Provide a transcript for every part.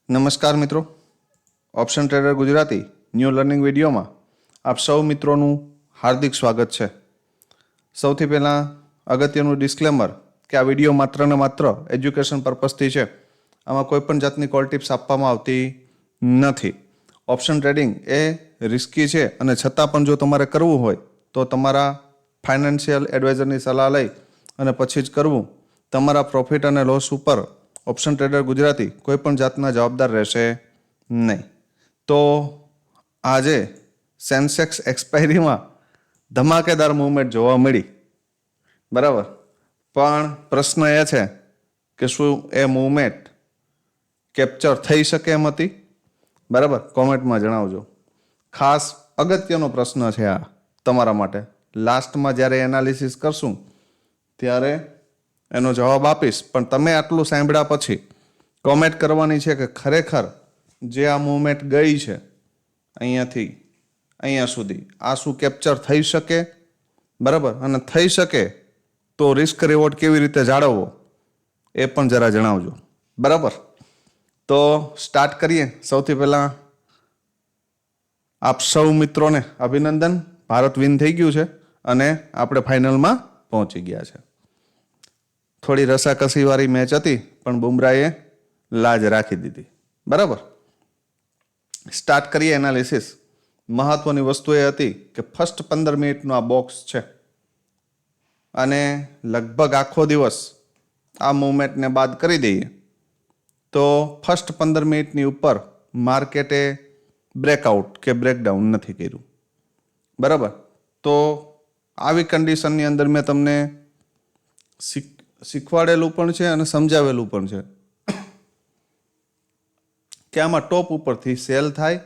નમસ્કાર મિત્રો, option trader Gujarati new learning વિડીયોમાં આપ સૌ મિત્રોનું હાર્દિક સ્વાગત છે. સૌથી પહેલાં અગત્યનું ડિસ્ક્લેમર કે આ વિડીયો માત્ર ને માત્ર એજ્યુકેશન પર્પઝથી છે. આમાં કોઈ પણ જાતની કોલ ટિપ્સ આપવામાં આવતી નથી. ઓપ્શન ટ્રેડિંગ એ રિસ્કી છે અને છતાં પણ જો તમારે કરવું હોય તો તમારા ફાઇનાન્શિયલ એડવાઇઝરની સલાહ લઈ અને પછી જ કરવું. તમારા પ્રોફિટ અને લોસ ઉપર ઓપ્શન ટ્રેડર ગુજરાતી કોઈ પણ જાતના જવાબદાર રહેશે નહીં. તો આજે સેન્સેક્સ એક્સપાયરીમાં ધમાકેદાર મૂવમેન્ટ જોવા મળી, બરાબર. પણ પ્રશ્ન એ છે કે શું એ મૂવમેન્ટ કેપ્ચર થઈ શકે એમ હતી? બરાબર, કોમેન્ટમાં જણાવજો. ખાસ અગત્યનો પ્રશ્ન છે આ તમારા માટે. લાસ્ટમાં જ્યારે એનાલિસિસ કરશું ત્યારે એનો જવાબ આપીશ, પણ તમે આટલું સાંભળ્યા પછી કોમેન્ટ કરવાની છે કે ખરેખર જે આ મૂવમેન્ટ ગઈ છે અહીંયાથી અહીંયા સુધી, આ શું કેપ્ચર થઈ શકે? બરાબર, અને થઈ શકે તો રિસ્ક રિવોર્ડ કેવી રીતે જાળવવો એ પણ જરા જણાવજો. બરાબર, તો સ્ટાર્ટ કરીએ. સૌથી પહેલાં આપ સૌ મિત્રોને અભિનંદન. ભારત વિન થઈ ગયું છે અને આપણે ફાઇનલમાં પહોંચી ગયા છે. થોડી રસાકસીવાળી મેચ હતી પણ બુમરાહે લાજ રાખી દીધી. બરાબર, સ્ટાર્ટ કરીએ એનાલિસિસ. મહત્વની વસ્તુ એ હતી કે ફર્સ્ટ 15 મિનિટનું આ બોક્સ છે અને લગભગ આખો દિવસ આ મૂવમેન્ટને બાદ કરી દઈએ તો ફર્સ્ટ 15 મિનિટની ઉપર માર્કેટે બ્રેકઆઉટ કે બ્રેકડાઉન નથી કર્યું. બરાબર, તો આવી કન્ડિશનની અંદર મેં તમને શીખવાડેલું પણ છે અને સમજાવેલું પણ છે કે આમાં ટોપ ઉપરથી સેલ થાય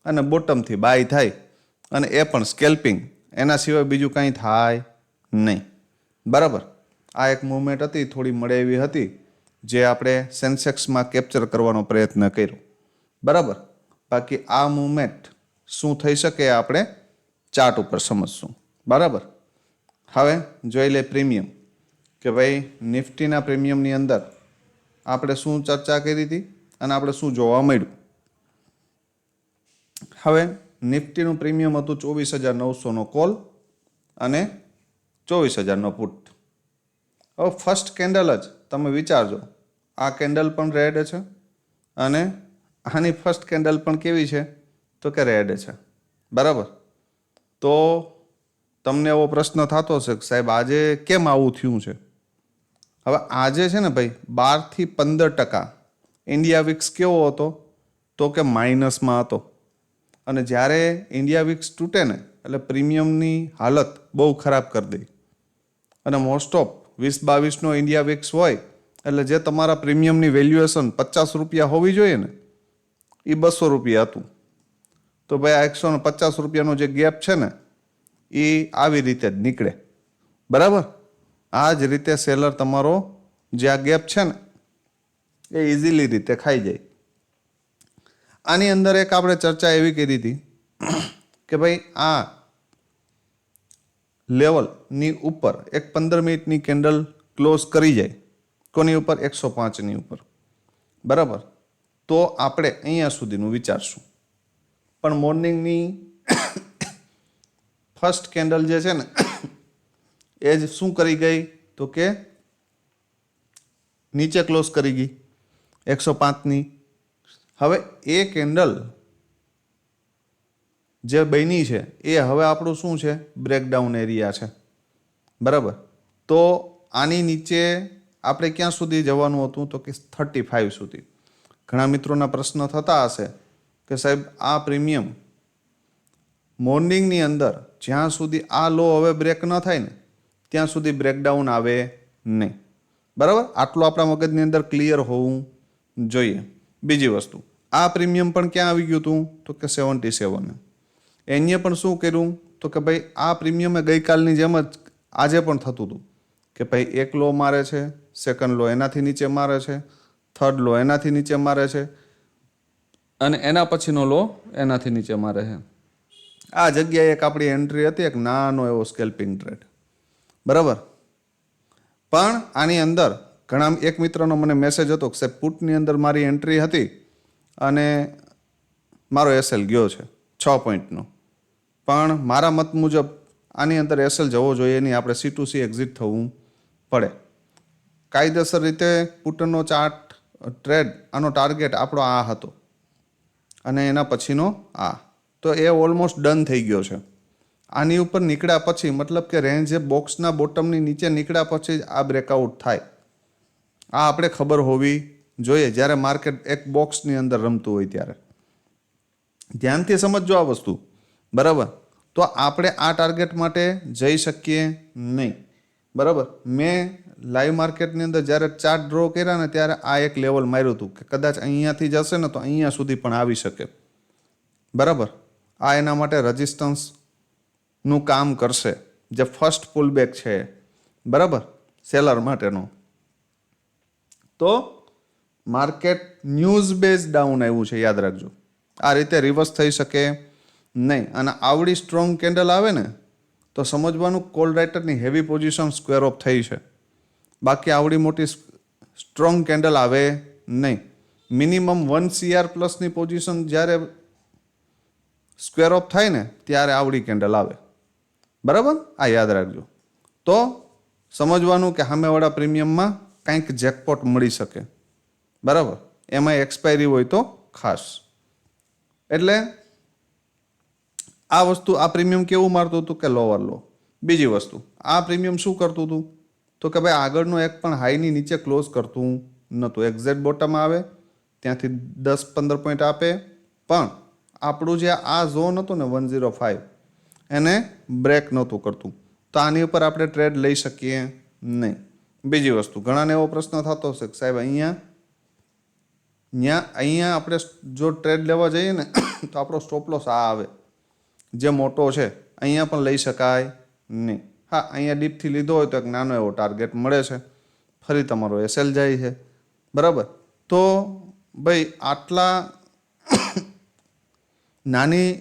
અને બોટમથી બાય થાય અને એ પણ સ્કેલ્પિંગ, એના સિવાય બીજું કંઈ થાય નહીં. બરાબર, આ એક મૂવમેન્ટ હતી, થોડી મળે એવી હતી, જે આપણે સેન્સેક્સમાં કેપ્ચર કરવાનો પ્રયત્ન કર્યો. બરાબર, બાકી આ મૂવમેન્ટ શું થઈ શકે આપણે ચાર્ટ ઉપર સમજશું. બરાબર, હવે જોઈ લે પ્રીમિયમ કે ભાઈ નિફ્ટીના પ્રીમિયમની અંદર આપણે શું ચર્ચા કરી હતી અને આપણે શું જોવા મળ્યું. હવે નિફ્ટીનું પ્રીમિયમ હતું 24,900નો કોલ અને 24,000નો પુટ. હવે ફર્સ્ટ કેન્ડલ જ તમે વિચારજો, આ કેન્ડલ પણ રેડ છે અને આની ફર્સ્ટ કેન્ડલ પણ કેવી છે તો કે રેડ છે. બરાબર, તો તમને એવો પ્રશ્ન થતો હશે કે સાહેબ આજે કેમ આવું થયું છે? હવે આજે છે ને ભાઈ 12 થી 15% ઇન્ડિયા વિક્સ કેવો હતો તો કે માઇનસમાં હતો. અને જ્યારે ઇન્ડિયા વિક્સ તૂટે ને એટલે પ્રીમિયમની હાલત બહુ ખરાબ કરી દે. અને મોસ્ટ ઓફ 20-22નો ઇન્ડિયા વિક્સ હોય એટલે જે તમારા પ્રીમિયમની વેલ્યુએશન 50 રૂપિયા હોવી જોઈએ ને એ 200 રૂપિયા હતું. તો ભાઈ આ 150 રૂપિયાનો જે ગેપ છે ને એ આવી રીતે જ નીકળે. બરાબર, આ જ રીતે સેલર તમારો જે આ ગેપ છે ને એ ઇઝીલી રીતે ખાઈ જાય. આની અંદર એક આપણે ચર્ચા એવી કરી હતી કે ભાઈ આ લેવલની ઉપર એક 15 મિનિટની કેન્ડલ ક્લોઝ કરી જાય, કોની ઉપર? 105ની ઉપર. બરાબર, તો આપણે અહીંયા સુધીનું વિચારશું. પણ મોર્નિંગની ફર્સ્ટ કેન્ડલ જે છે ને એ જ શું કરી ગઈ તો કે નીચે ક્લોઝ કરી ગઈ 105ની. હવે એ કેન્ડલ જે બની છે એ હવે આપણું શું છે? બ્રેકડાઉન એરિયા છે. બરાબર, તો આની નીચે આપણે ક્યાં સુધી જવાનું હતું તો કે 35 સુધી. ઘણા મિત્રોના પ્રશ્ન થતા હશે કે સાહેબ આ પ્રીમિયમ મોર્નિંગની અંદર જ્યાં સુધી આ લો હવે બ્રેક ન થાય ને ત્યાં સુધી બ્રેકડાઉન આવે નહીં. બરાબર, આટલું આપણા મગજની અંદર ક્લિયર હોવું જોઈએ. બીજી વસ્તુ, આ પ્રીમિયમ પણ ક્યાં આવી ગયું હતું તો કે 77. એને પણ શું કર્યું તો કે ભાઈ આ પ્રીમિયમે ગઈકાલની જેમ જ આજે પણ થતું હતું કે ભાઈ એક લો મારે છે, સેકન્ડ લો એનાથી નીચે મારે છે, થર્ડ લો એનાથી નીચે મારે છે અને એના પછીનો લો એનાથી નીચે મારે છે. આ જગ્યાએ એક આપણી એન્ટ્રી હતી, એક નાનો એવો સ્કેલ્પિંગ ટ્રેડ. બરાબર, પણ આની અંદર ઘણા એક મિત્રનો મને મેસેજ હતો કે સાહેબ પુટની અંદર મારી એન્ટ્રી હતી અને મારો એસએલ ગયો છે 6 પોઈન્ટનો, પણ મારા મત મુજબ આની અંદર એસએલ જવો જોઈએ નહીં, આપણે C2C એક્ઝિટ થવું પડે. કાયદેસર રીતે પુટનો ચાર્ટ ટ્રેડ આનો ટાર્ગેટ આપણો આ હતો અને એના પછીનો આ, તો એ ઓલમોસ્ટ ડન થઈ ગયો છે. આની ઉપર નીકળ્યા પછી મતલબ કે રેન્જ બોક્સના બોટમની નીચે નીકળ્યા પછી જ આ બ્રેકઆઉટ થાય, આ આપણે ખબર હોવી જોઈએ જ્યારે માર્કેટ એક બોક્સની અંદર રમતું હોય ત્યારે. ધ્યાનથી સમજજો આ વસ્તુ, બરાબર. તો આપણે આ ટાર્ગેટ માટે જઈ શકીએ નહીં, બરાબર. મેં લાઈવ માર્કેટની અંદર જ્યારે ચાર્ટ ડ્રો કર્યા ને ત્યારે આ એક લેવલ માર્યું હતું કે કદાચ અહીંયાથી જશે ને તો અહીંયા સુધી પણ આવી શકે, બરાબર. આ એના માટે રેઝિસ્ટન્સનું કામ કરશે, જે ફર્સ્ટ પુલબેક છે, બરાબર, સેલર માટેનો. તો માર્કેટ ન્યૂઝ બેઝ ડાઉન આવ્યું છે, યાદ રાખજો. આ રીતે રિવર્સ થઈ શકે નહીં. અને આવડી સ્ટ્રોંગ કેન્ડલ આવે ને તો સમજવાનું કોલ રાઇટરની હેવી પોઝિશન સ્ક્વેર ઓફ થઈ છે, બાકી આવડી મોટી સ્ટ્રોંગ કેન્ડલ આવે નહીં. મિનિમમ 1 CR પ્લસની પોઝિશન જ્યારે સ્ક્વેર ઓફ થાય ને ત્યારે આવડી કેન્ડલ આવે, બરાબર. આ યાદ રાખજો. તો સમજવાનું કે સામેવાળા પ્રીમિયમમાં કંઈક જેકપોટ મળી શકે, બરાબર. એમાં એક્સપાયરી હોય તો ખાસ. એટલે આ વસ્તુ, આ પ્રીમિયમ કેવું મારતું હતું કે લોઅર લો. બીજી વસ્તુ, આ પ્રીમિયમ શું કરતું હતું તો કે ભાઈ આગળનો એક પણ હાઈની નીચે ક્લોઝ કરતું નહોતું. એક્ઝેક્ટ બોટમ આવે ત્યાંથી 10-15 પોઈન્ટ આપે, પણ આપણું જે આ ઝોન હતો ને 105 એને બ્રેક નહોતું કરતું, તો આની ઉપર આપણે ટ્રેડ લઈ શકીએ નહીં. બીજી વસ્તુ, ઘણાને એવો પ્રશ્ન થતો હશે કે સાહેબ અહીંયા આપણે જો ટ્રેડ લેવા જઈએ ને તો આપણો સ્ટોપ લોસ આ આવે જે મોટો છે, અહીંયા પણ લઈ શકાય નહીં. હા, અહીંયા ડીપથી લીધો હોય તો એક નાનો એવો ટાર્ગેટ મળે છે, ફરી તમારો એસએલ જાય છે, બરાબર. તો ભાઈ આટલા નાની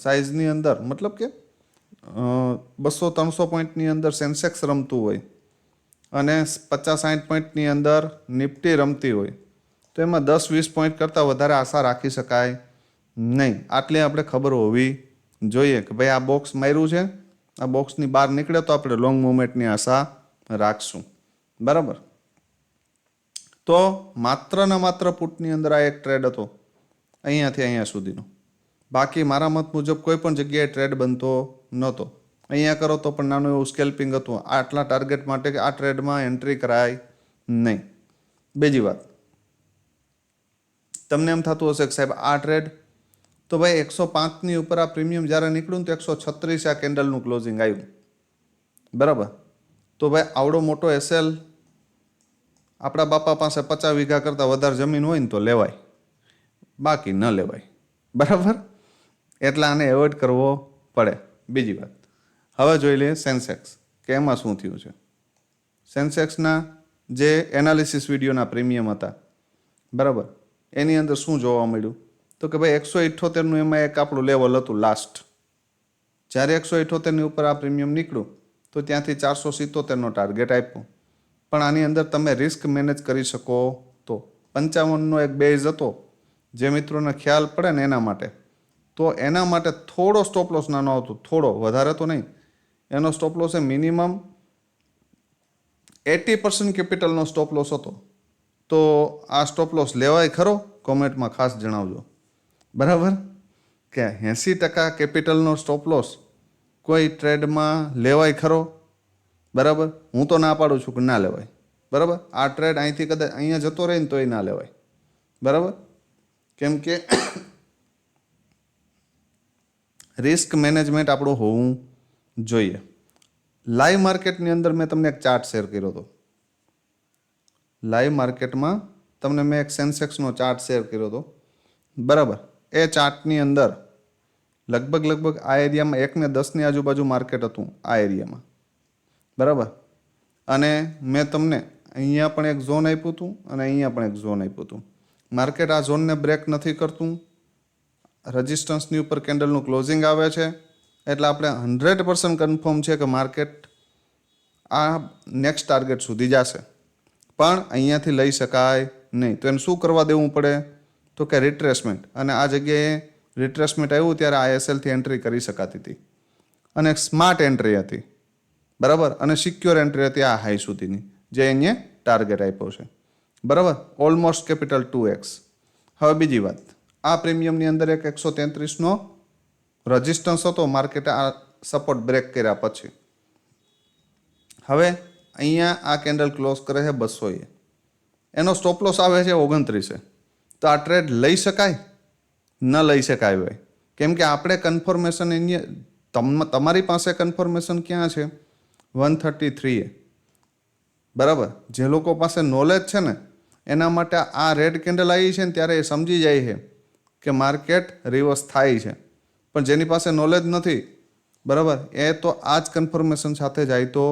સાઇઝની અંદર મતલબ કે 200-300 પોઈન્ટની અંદર સેન્સેક્સ રમતું હોય અને 50-60 પોઈન્ટની અંદર નિફ્ટી રમતી હોય તો એમાં 10-20 પોઈન્ટ કરતાં વધારે આશા રાખી શકાય નહીં. આટલી આપણે ખબર હોવી જોઈએ કે ભાઈ આ બોક્સ માર્યું છે, આ બોક્સની બહાર નીકળે તો આપણે લોંગ મુવમેન્ટની આશા રાખશું, બરાબર. તો માત્ર ને માત્ર પુટની અંદર આ એક ટ્રેડ હતો અહીંયાથી અહીંયા સુધીનો, બાકી મારા મત મુજબ કોઈ પણ જગ્યાએ ટ્રેડ બનતો નહોતો. અહીંયા કરો તો પણ નાનું એવું સ્કેલ્પિંગ હતું. આટલા ટાર્ગેટ માટે આ ટ્રેડમાં એન્ટ્રી કરાય નહીં. બીજી વાત, તમને એમ થતું હશે કે સાહેબ આ ટ્રેડ તો ભાઈ 105ની ઉપર આ પ્રીમિયમ જ્યારે નીકળ્યું તો 136 આ કેન્ડલનું ક્લોઝિંગ આવ્યું, બરાબર. તો ભાઈ આવડો મોટો એસએલ આપણા બાપા પાસે 50 વીઘા કરતાં વધારે જમીન હોય ને તો લેવાય, બાકી ન લેવાય, બરાબર. એટલે આને એવોઇડ કરવો પડે. બીજી વાત, હવે જોઈ લઈએ સેન્સેક્સ કે એમાં શું થયું છે. સેન્સેક્સના જે એનાલિસિસ વિડીયોના પ્રીમિયમ હતા, બરાબર, એની અંદર શું જોવા મળ્યું તો કે ભાઈ 178નું એમાં એક આપણું લેવલ હતું લાસ્ટ. જ્યારે 178ની ઉપર આ પ્રીમિયમ નીકળ્યું તો ત્યાંથી 477નો ટાર્ગેટ આપ્યો. પણ આની અંદર તમે રિસ્ક મેનેજ કરી શકો તો 55નો એક બેઝ હતો, જે મિત્રોને ખ્યાલ પડે ને એના માટે. તો એના માટે થોડો સ્ટોપ લોસ નાનો હતો, થોડો, વધારે તો નહીં. એનો સ્ટોપ લોસ એ મિનિમમ 80% કેપિટલનો સ્ટોપ લોસ હતો. તો આ સ્ટોપ લોસ લેવાય ખરો? કોમેન્ટમાં ખાસ જણાવજો, બરાબર. કે 80% કેપિટલનો સ્ટોપ લોસ કોઈ ટ્રેડમાં લેવાય ખરો? બરાબર. હું તો ના પાડું છું કે ના લેવાય, બરાબર. આ ટ્રેડ અહીંથી કદાચ અહીંયા જતો રહે ને તોય ના લેવાય, બરાબર. કેમ કે રિસ્ક મેનેજમેન્ટ આપણું હોવું જોઈએ. લાઈવ માર્કેટની અંદર મેં તમને એક ચાર્ટ શેર કર્યો હતો. લાઈવ માર્કેટમાં તમને મેં એક સેન્સેક્સનો ચાર્ટ શેર કર્યો હતો, બરાબર. એ ચાર્ટની અંદર લગભગ આ એરિયામાં 1 ને 10ની આજુબાજુ માર્કેટ હતું આ એરિયામાં, બરાબર. અને મેં તમને અહીંયા પણ એક ઝોન આપ્યું હતું અને અહીંયા પણ એક ઝોન આપ્યું હતું. માર્કેટ આ ઝોનને બ્રેક નથી કરતું, રેઝિસ્ટન્સની ઉપર કેન્ડલનું ક્લોઝિંગ આવે છે, એટલે આપણે 100% કન્ફર્મ છે કે માર્કેટ આ નેક્સ્ટ ટાર્ગેટ સુધી જશે, પણ અહીંયાથી લઈ શકાય નહીં. તો એને શું કરવા દેવું પડે તો કે રિટ્રેસમેન્ટ, અને આ જગ્યાએ રિટ્રેસમેન્ટ આવ્યું ત્યારે આઈએસએલથી એન્ટ્રી કરી શકાતી હતી, અને સ્માર્ટ એન્ટ્રી હતી, બરાબર, અને સિક્યોર એન્ટ્રી હતી આ હાઈ સુધીની, જે અહીંયા ટાર્ગેટ આપ્યો છે, બરાબર, ઓલમોસ્ટ કેપિટલ 2x. હવે બીજી વાત, આ પ્રીમિયમની અંદર એક 133નો રજિસ્ટન્સ હતો, માર્કેટે આ સપોર્ટ બ્રેક કર્યા પછી. હવે અહીંયા આ કેન્ડલ ક્લોઝ કરે છે 200, એનો સ્ટોપ લોસ આવે છે 29. તો આ ટ્રેડ લઈ શકાય? ન લઈ શકાય ભાઈ, કેમ કે આપણે કન્ફર્મેશન એની તમારી પાસે કન્ફર્મેશન ક્યાં છે? 133. બરાબર, જે લોકો પાસે નોલેજ છે ને એના માટે આ રેડ કેન્ડલ આવી છે ને ત્યારે એ સમજી જાય છે કે માર્કેટ રિવર્સ થાય છે. પણ જેની પાસે નોલેજ નથી, બરાબર, એ તો આ જ કન્ફર્મેશન સાથે જાય તો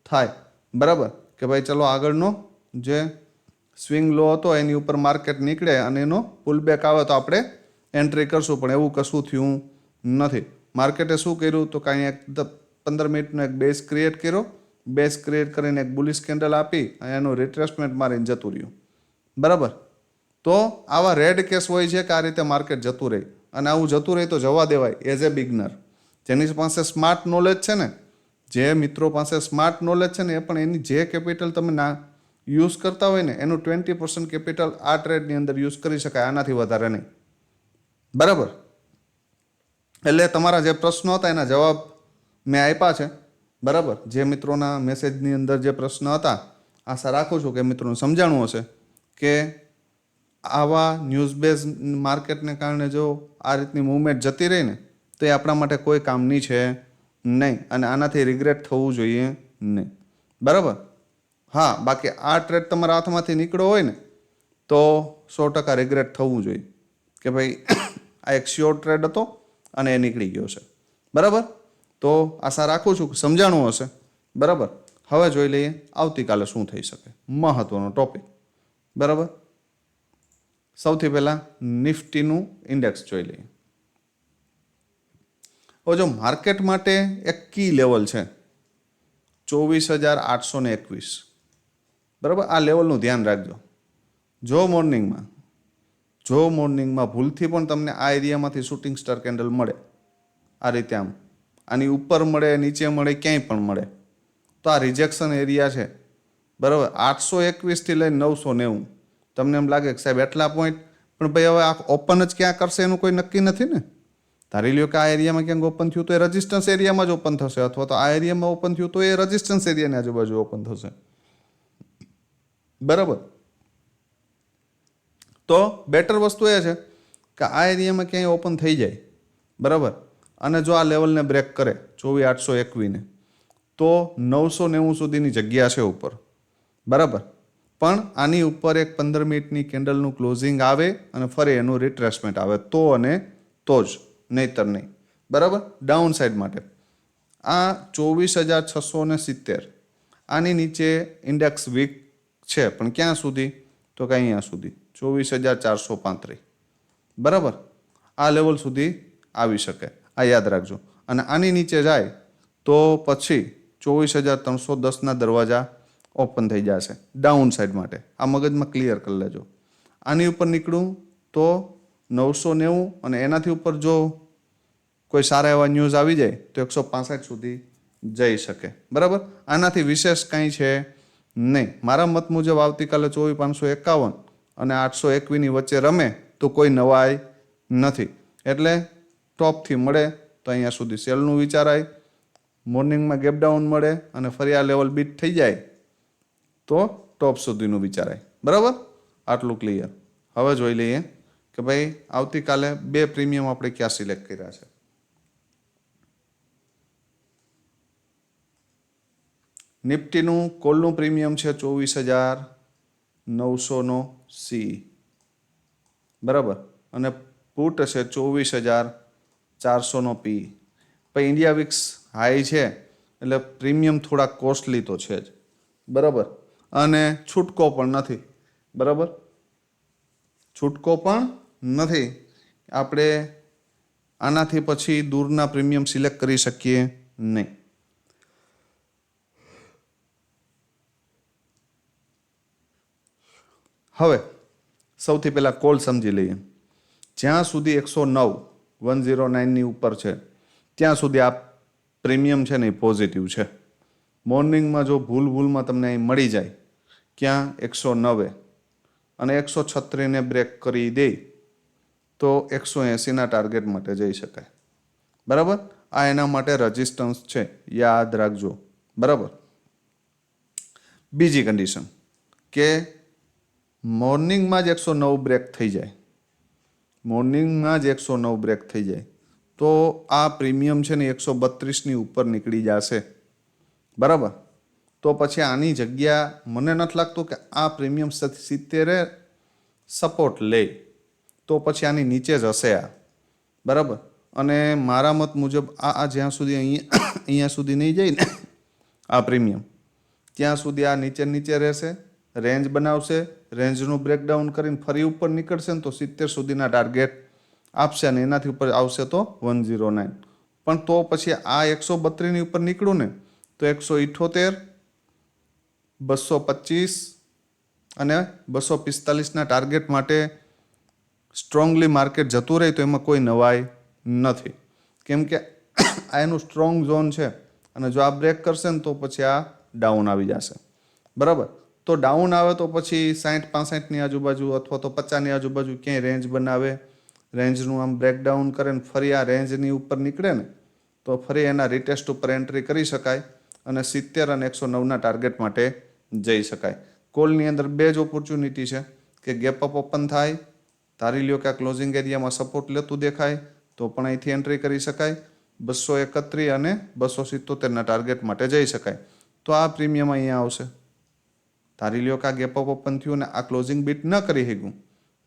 થાય, બરાબર, કે ભાઈ ચલો આગળનો જે સ્વિંગ લો હતો એની ઉપર માર્કેટ નીકળે અને એનો પુલબેક આવે તો આપણે એન્ટ્રી કરશું, પણ એવું કશું થયું નથી. માર્કેટે શું કર્યું તો કાંઈ એક 15 મિનિટનો એક બેઝ ક્રિએટ કર્યો, બેઝ ક્રિએટ કરીને એક બુલિશ કેન્ડલ આપી અને એનું રિટ્રેસમેન્ટ મારીને જતું રહ્યું, બરાબર. તો આવા રેડ કેસ હોય છે કે આ રીતે માર્કેટ જતું રહે, અને આવું જતું રહે તો જવા દેવાય એઝ એ બિગનર. જેની પાસે સ્માર્ટ નોલેજ છે ને, જે મિત્રો પાસે સ્માર્ટ નોલેજ છે ને, એ પણ એની જે કેપિટલ તમે યુઝ કરતા હોય ને એનું 20% કેપિટલ આ ટ્રેડની અંદર યુઝ કરી શકાય, આનાથી વધારે નહીં, બરાબર. એટલે તમારા જે પ્રશ્નો હતા એના જવાબ મેં આપ્યા છે, બરાબર. જે મિત્રોના મેસેજની અંદર જે પ્રશ્ન હતા, આશા રાખું છું કે મિત્રોને સમજાણું હશે કે આવા ન્યૂઝ બેઝ માર્કેટને કારણે જો આ રીતની મૂવમેન્ટ જતી રહી ને તો એ આપણા માટે કોઈ કામની છે નહીં, અને આનાથી રિગ્રેટ થવું જોઈએ નહીં, બરાબર. હા, બાકી આ ટ્રેડ તમારા હાથમાંથી નીકળ્યો હોય ને તો 100% રિગ્રેટ થવું જોઈએ કે ભાઈ આ એક શ્યોર ટ્રેડ હતો અને એ નીકળી ગયો છે, બરાબર. તો આશા રાખું છું કે સમજાણું હશે, બરાબર. હવે જોઈ લઈએ આવતીકાલે શું થઈ શકે, મહત્વનો ટોપિક, બરાબર. સૌથી પહેલાં નિફ્ટીનું ઇન્ડેક્સ જોઈ લઈએ. હવે જો માર્કેટ માટે એક કી લેવલ છે 24,821, બરાબર. આ લેવલનું ધ્યાન રાખજો. જો મોર્નિંગમાં ભૂલથી પણ તમને આ એરિયામાંથી શૂટિંગ સ્ટાર કેન્ડલ મળે, આ રીતે આની ઉપર મળે, નીચે મળે, ક્યાંય પણ મળે, તો આ રિજેક્શન એરિયા છે, બરાબર. 821થી લઈને 990 તમને એમ લાગે કે સાહેબ એટલા પોઈન્ટ, પણ ભાઈ હવે આ ઓપન જ ક્યાં કરશે એનું કોઈ નક્કી નથી ને. ધારી લ્યો કે આ એરિયામાં ક્યાંક ઓપન થયું તો એ રજિસ્ટન્સ એરિયામાં જ ઓપન થશે, અથવા તો આ એરિયામાં ઓપન થયું તો એ રજિસ્ટન્સ એરિયાની આજુબાજુ ઓપન થશે, બરાબર. તો બેટર વસ્તુ એ છે કે આ એરિયામાં ક્યાંય ઓપન થઈ જાય, બરાબર, અને જો આ લેવલને બ્રેક કરે 24,821 તો 990 સુધીની જગ્યા છે ઉપર, બરાબર. પણ આની ઉપર એક 15 મિનિટની કેન્ડલનું ક્લોઝિંગ આવે અને ફરી એનું રિટ્રેસમેન્ટ આવે તો અને તો જ, નહીતર નહીં, બરાબર. ડાઉન સાઇડ માટે આ 24,670 આની નીચે ઇન્ડેક્સ વીક છે, પણ ક્યાં સુધી તો કે અહીંયા સુધી 24,435, બરાબર. આ લેવલ સુધી આવી શકે, આ યાદ રાખજો. અને આની નીચે જાય તો પછી 24,310ના દરવાજા ઓપન થઈ જશે ડાઉન સાઇડ માટે. આ મગજમાં ક્લિયર કરી લેજો. આની ઉપર નીકળું તો 990, અને એનાથી ઉપર જો કોઈ સારા એવા ન્યૂઝ આવી જાય તો 165 સુધી જઈ શકે, બરાબર. આનાથી વિશેષ કાંઈ છે નહીં. મારા મત મુજબ આવતીકાલે 24,551 અને 821ની વચ્ચે રમે તો કોઈ નવાઈ નથી. એટલે ટોપથી મળે તો અહીંયા સુધી સેલનું વિચારાય, મોર્નિંગમાં ગેપ ડાઉન મળે અને ફરી આ લેવલ બીટ થઈ જાય તો ટોપ સુધીનું વિચારાય, બરાબર. આટલું ક્લિયર. હવે જોઈ લઈએ કે ભાઈ આવતીકાલે બે પ્રીમિયમ આપણે ક્યાં સિલેક્ટ કર્યા છે. નિફ્ટીનું કોલનું પ્રીમિયમ છે 24,900નો સી, બરાબર, અને પુટ છે 24,400નો પી. પછી ઇન્ડિયા વિક્સ હાઈ છે એટલે પ્રીમિયમ થોડા કોસ્ટલી તો છે જ, બરાબર, અને છૂટકો પણ નથી, બરાબર. છૂટકો પણ નથી. આપણે આનાથી પછી દૂરના પ્રીમિયમ સિલેક્ટ કરી શકીએ નહીં. હવે સૌથી પહેલાં કોલ સમજી લઈએ. જ્યાં સુધી 109 ઉપર છે ત્યાં સુધી આ પ્રીમિયમ છે ને એ પોઝિટિવ છે. મોર્નિંગમાં જો ભૂલમાં તમને અહીં મળી જાય ક્યાં 109 અને 136ને બ્રેક કરી દે તો 180ના ટાર્ગેટ માટે જઈ શકાય. બરાબર, આ એના માટે રેઝિસ્ટન્સ છે, યાદ રાખજો. બરાબર. બીજી કન્ડિશન કે મોર્નિંગમાં જ 109 બ્રેક થઈ જાય, મોર્નિંગમાં જ 109 બ્રેક થઈ જાય તો આ પ્રીમિયમ છે ને 132ની ઉપર નીકળી જશે. બરાબર, તો પછી આની જગ્યા મને નથી લાગતું કે આ પ્રીમિયમ 70 સપોર્ટ લે, તો પછી આની નીચે જ હશે આ. બરાબર, અને મારા મત મુજબ આ જ્યાં સુધી અહીંયા સુધી નહીં જાય ને આ પ્રીમિયમ, ત્યાં સુધી આ નીચે રહેશે, રેન્જ બનાવશે, રેન્જનું બ્રેકડાઉન કરીને ફરી ઉપર નીકળશે ને તો 70 સુધીના ટાર્ગેટ આપશે અને એનાથી ઉપર આવશે તો 109. પણ તો પછી આ 132ની ઉપર નીકળું ને તો 178, 225 અને 245ના ટાર્ગેટ માટે સ્ટ્રોંગલી માર્કેટ જતું રહે તો એમાં કોઈ નવાઈ નથી, કેમ કે આ એનું સ્ટ્રોંગ ઝોન છે. અને જો આ બ્રેક કરશે ને તો પછી આ ડાઉન આવી જશે. બરાબર, તો ડાઉન આવે તો પછી 60-65ની આજુબાજુ અથવા તો 50ની આજુબાજુ ક્યાંય રેન્જ બનાવે, રેન્જનું આમ બ્રેકડાઉન કરે ને ફરી આ રેન્જની ઉપર નીકળે ને તો ફરી એના રિટેસ્ટ ઉપર એન્ટ્રી કરી શકાય અને 70 અને 109ના ટાર્ગેટ માટે જઈ શકાય. કોલની અંદર બે જ ઓપોર્ચ્યુનિટી છે કે ગેપ અપ ઓપન થાય, ધારી લ્યો કે આ ક્લોઝિંગ એરિયામાં સપોર્ટ લેતું દેખાય તો પણ અહીંથી એન્ટ્રી કરી શકાય, 231 અને 277ના ટાર્ગેટ માટે જઈ શકાય. તો આ પ્રીમિયમ અહીંયા આવશે. ધારી લ્યો કે આ ગેપ અપ ઓપન થયું ને આ ક્લોઝિંગ બીટ ન કરી શક્યું,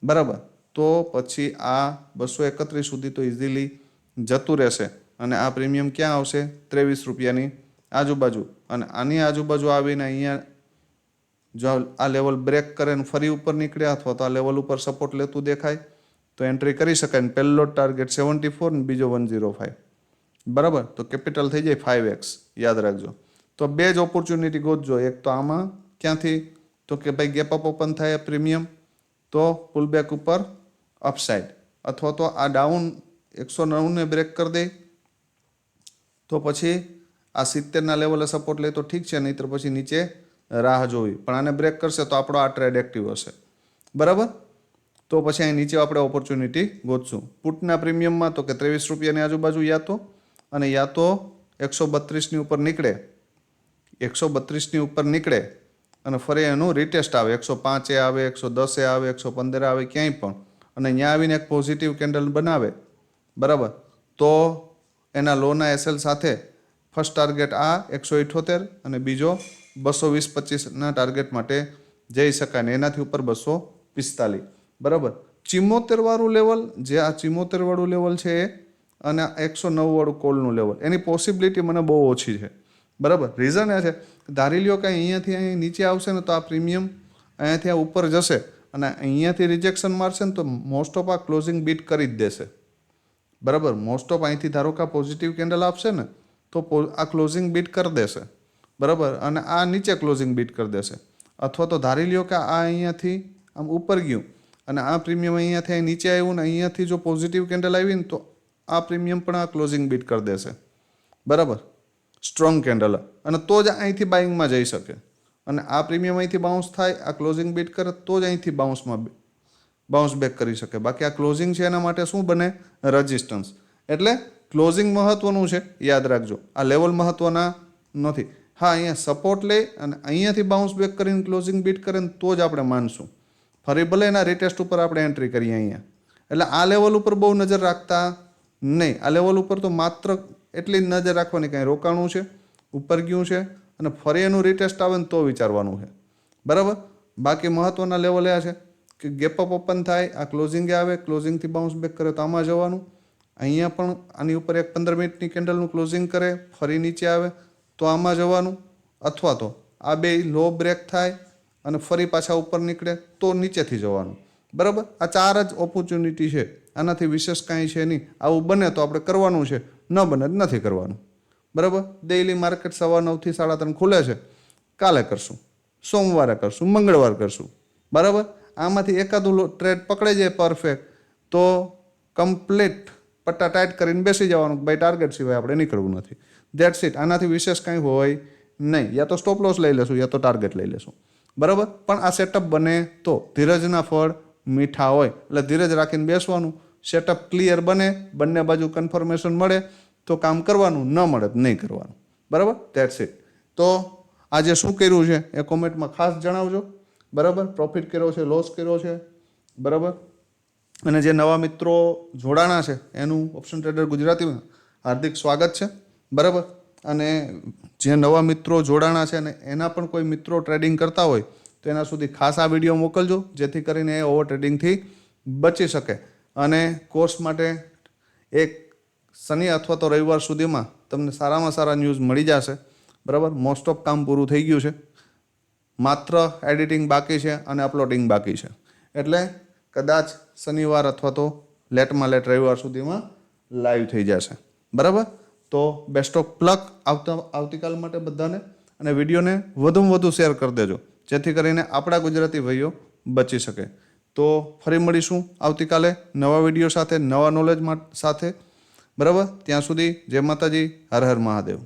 બરાબર, તો પછી આ 231 સુધી તો ઇઝીલી જતું રહેશે અને આ પ્રીમિયમ ક્યાં આવશે? 23 રૂપિયાની આજુબાજુ. અને આની આજુબાજુ આવીને અહીંયા જો આ લેવલ બ્રેક કરે ને ફરી ઉપર નીકળે અથવા તો આ લેવલ ઉપર સપોર્ટ લેતું દેખાય તો એન્ટ્રી કરી શકાય. ને પહેલો ટાર્ગેટ 74 ને બીજો 105. બરાબર, તો કેપિટલ થઈ જાય 5x. યાદ રાખજો. તો બે જ ઓપોર્ચ્યુનિટી ગોતજો. એક તો આમાં ક્યાંથી તો કે ભાઈ ગેપ અપ ઓપન થાય પ્રીમિયમ તો પુલબેક ઉપર અપસાઇડ, અથવા તો આ ડાઉન 109ને બ્રેક કરી દે તો પછી આ 70ના લેવલે સપોર્ટ લે તો ઠીક છે, નહીંતર પછી નીચે રાહ જોવી. પણ આને બ્રેક કરશે તો આપણો આ ટ્રેડ એક્ટિવ હશે. બરાબર, તો પછી અહીં નીચે આપણે ઓપોર્ચ્યુનિટી ગોતશું. પુટના પ્રીમિયમમાં તો કે 23 રૂપિયાની આજુબાજુ યા તો 132ની ઉપર નીકળે, 132ની ઉપર નીકળે અને ફરી એનું રિટેસ્ટ આવે, 105 આવે, 110 આવે, 115 આવે, ક્યાંય પણ, અને અહીંયા આવીને એક પોઝિટિવ કેન્ડલ બનાવે. બરાબર, તો એના લોના એસએલ સાથે ફર્સ્ટ ટાર્ગેટ આ 178 અને બીજો 220-25ના ટાર્ગેટ માટે જઈ શકાય ને એનાથી ઉપર 245. બરાબર, 74 વાળું લેવલ, જે આ 74 વાળું લેવલ છે એ અને 109 વાળું કોલનું લેવલ, એની પોસિબિલિટી મને બહુ ઓછી છે. બરાબર, રીઝન એ છે ધારી લ્યો કે અહીંયાથી અહીં નીચે આવશે ને તો આ પ્રીમિયમ અહીંયાથી આ ઉપર જશે અને અહીંયાથી રિજેક્શન મારશે ને તો મોસ્ટ ઓફ આ ક્લોઝિંગ બીટ કરી જ દેશે. બરાબર, મોસ્ટ ઓફ અહીંથી ધારો કે આ પોઝિટિવ કેન્ડલ આપશે ને તો આ ક્લોઝિંગ બીટ કરી દેશે. બરાબર, અને આ નીચે ક્લોઝિંગ બીટ કરી દેશે. અથવા તો ધારી લ્યો કે આ અહીંયાથી આમ ઉપર ગયું અને આ પ્રીમિયમ અહીંયાથી અહીં નીચે આવ્યું ને અહીંયાથી જો પોઝિટિવ કેન્ડલ આવી ને તો આ પ્રીમિયમ પણ આ ક્લોઝિંગ બીટ કરી દેશે. બરાબર, સ્ટ્રોંગ કેન્ડલ, અને તો જ અહીંથી બાઇંગમાં જઈ શકે. અને આ પ્રીમિયમ અહીંથી બાઉન્સ થાય, આ ક્લોઝિંગ બીટ કરે તો જ અહીંથી બાઉન્સ બેક કરી શકે. બાકી આ ક્લોઝિંગ છે એના માટે શું બને? રેઝિસ્ટન્સ. એટલે ક્લોઝિંગ મહત્વનું છે, યાદ રાખજો. આ લેવલ મહત્વના નથી. હા, અહીંયા સપોર્ટ લે અને અહીંયાથી બાઉન્સ બેક કરીને ક્લોઝિંગ બીટ કરે ને તો જ આપણે માનશું. ફરી ભલે એના રિટેસ્ટ ઉપર આપણે એન્ટ્રી કરીએ અહીંયા. એટલે આ લેવલ ઉપર બહુ નજર રાખતા નહીં. આ લેવલ ઉપર તો માત્ર એટલી જ નજર રાખવાની કાંઈ રોકાણું છે, ઉપર ગયું છે અને ફરી એનું રિટેસ્ટ આવે ને તો વિચારવાનું છે. બરાબર, બાકી મહત્વના લેવલ એ છે કે ગેપ અપ ઓપન થાય, આ ક્લોઝિંગ આવે, ક્લોઝિંગથી બાઉન્સ બેક કરે તો આમાં જવાનું. અહીંયા પણ આની ઉપર એક 15 મિનિટની કેન્ડલનું ક્લોઝિંગ કરે, ફરી નીચે આવે તો આમાં જવાનું. અથવા તો આ બે લો બ્રેક થાય અને ફરી પાછા ઉપર નીકળે તો નીચેથી જવાનું. બરાબર, આ 4 જ ઓપોર્ચ્યુનિટી છે, આનાથી વિશેષ કાંઈ છે નહીં. આવું બને તો આપણે કરવાનું છે, ન બને તો નથી કરવાનું. બરાબર, ડેઇલી માર્કેટ 9:15 થી 3:30 ખુલે છે. કાલે કરશું, સોમવારે કરશું, મંગળવાર કરશું. બરાબર, આમાંથી એકાદું ટ્રેડ પકડાઈ જાય પરફેક્ટ તો કમ્પ્લીટ પટ્ટા ટાઈટ કરીને બેસી જવાનું, ભાઈ ટાર્ગેટ સિવાય આપણે નીકળવું નથી. That's it. આનાથી વિશેષ કંઈ હોય નહીં. યા તો સ્ટોપ લોસ લઈ લેશું યા તો ટાર્ગેટ લઈ લેશું, બરાબર. પણ આ સેટઅપ બને તો ધીરજના ફળ મીઠા હોય, એટલે ધીરજ રાખીને બેસવાનું. સેટઅપ ક્લિયર બને, બંને બાજુ કન્ફર્મેશન મળે તો કામ કરવાનું, ન મળે તો નહીં કરવાનું, બરાબર. That's it. તો આજે શું કર્યું છે એ કોમેન્ટમાં ખાસ જણાવજો, બરાબર. પ્રોફિટ કર્યો છે, લોસ કર્યો છે, બરાબર. અને જે નવા મિત્રો જોડાણા છે એનું ઓપ્શન ટ્રેડર ગુજરાતીમાં હાર્દિક સ્વાગત છે, બરાબર. અને જે નવા મિત્રો જોડાણા છે અને એના પણ કોઈ મિત્રો ટ્રેડિંગ કરતા હોય તો એના સુધી ખાસ આ વિડીયો મોકલજો, જેથી કરીને એ ઓવર ટ્રેડિંગથી બચી શકે. અને કોર્સ માટે એક શનિ અથવા તો રવિવાર સુધીમાં તમને સારામાં સારા ન્યૂઝ મળી જશે, બરાબર. મોસ્ટ ઓફ કામ પૂરું થઈ ગયું છે, માત્ર એડિટિંગ બાકી છે અને અપલોડિંગ બાકી છે. એટલે કદાચ શનિવાર અથવા તો લેટમાં લેટ રવિવાર સુધીમાં લાઈવ થઈ જશે, બરાબર. તો બેસ્ટ ઓફ લક આવતીકાલ માટે બધાને. અને વિડીયોને વધુમાં વધુ શેર કરી દેજો, જેથી કરીને આપણા ગુજરાતી ભાઈઓ બચી શકે. તો ફરી મળીશું આવતીકાલે નવા વિડીયો સાથે, નવા નોલેજ સાથે, બરાબર. ત્યાં સુધી જય માતાજી, હર હર મહાદેવ.